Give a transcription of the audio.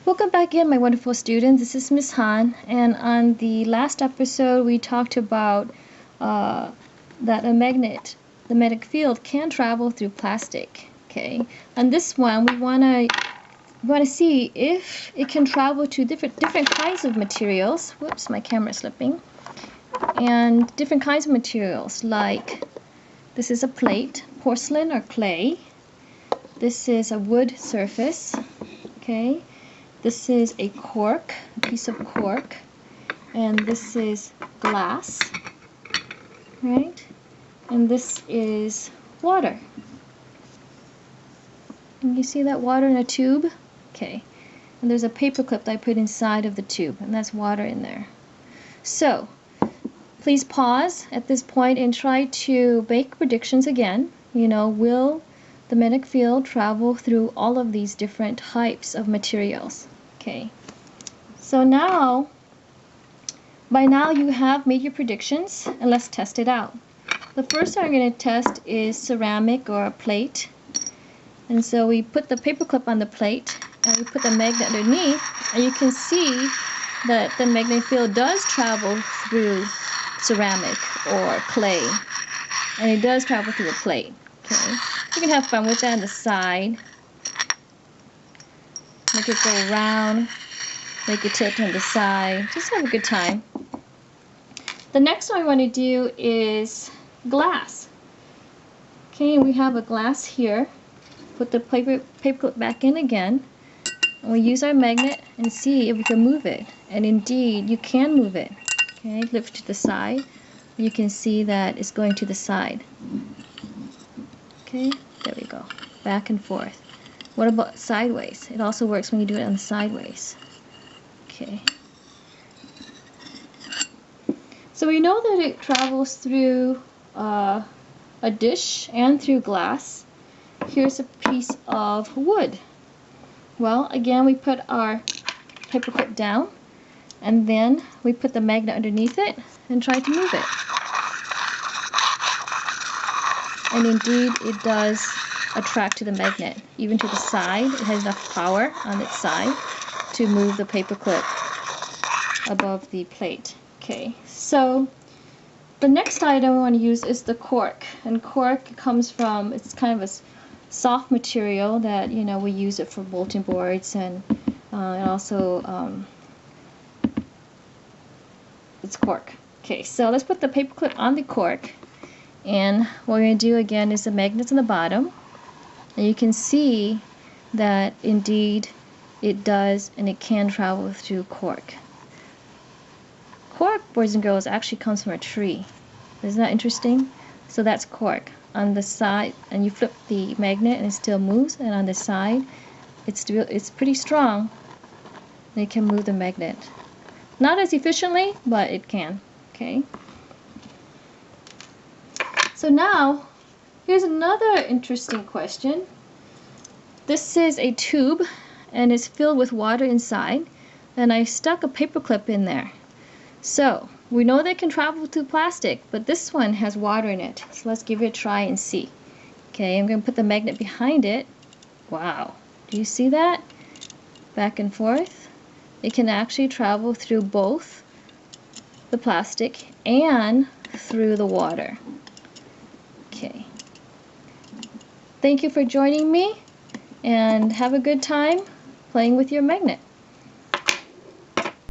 Welcome back again, my wonderful students. This is Miss Han, and on the last episode we talked about that a magnetic field can travel through plastic. Okay, on this one we want to see if it can travel to different kinds of materials. Whoops, my camera's slipping. And different kinds of materials, like this is a plate, porcelain or clay. This is a wood surface. Okay. This is a cork, a piece of cork, and this is glass, right? And this is water. And you see that water in a tube? Okay. And there's a paper clip that I put inside of the tube, and that's water in there. So, please pause at this point and try to make predictions again. Will the magnetic field travel through all of these different types of materials? Okay, so by now you have made your predictions, and let's test it out. The first thing I'm going to test is ceramic or a plate. And so we put the paper clip on the plate and we put the magnet underneath, and you can see that the magnetic field does travel through ceramic or clay, and it does travel through a plate. Okay, you can have fun with that on the side. Make it go around, make it tilt on the side. Just have a good time. The next one I want to do is glass. Okay, we have a glass here. Put the paper clip back in again. And we use our magnet and see if we can move it. And indeed, you can move it. Okay, lift to the side. You can see that it's going to the side. Okay, there we go. Back and forth. What about sideways? It also works when you do it on the sideways. Okay. So we know that it travels through a dish and through glass. Here's a piece of wood. Well, again, we put our paper clip down, and then we put the magnet underneath it and try to move it. And indeed, it does attract to the magnet, even to the side. It has enough power on its side to move the paper clip above the plate. Okay, so the next item I want to use is the cork. And cork comes from, it's kind of a soft material that, we use it for bulletin boards, and also it's cork. Okay, so let's put the paper clip on the cork, and what we're going to do again is the magnets on the bottom. And you can see that indeed it does, and it can travel through cork. Cork, boys and girls, actually comes from a tree. Isn't that interesting? So that's cork. On the side, and you flip the magnet and it still moves, and on the side it's pretty strong, and it can move the magnet. Not as efficiently, but it can. Okay. So now, here's another interesting question. This is a tube, and it's filled with water inside, and I stuck a paper clip in there. So, we know they can travel through plastic, but this one has water in it. So let's give it a try and see. Okay, I'm going to put the magnet behind it. Wow, do you see that? Back and forth. It can actually travel through both the plastic and through the water. Okay. Thank you for joining me, and have a good time playing with your magnet.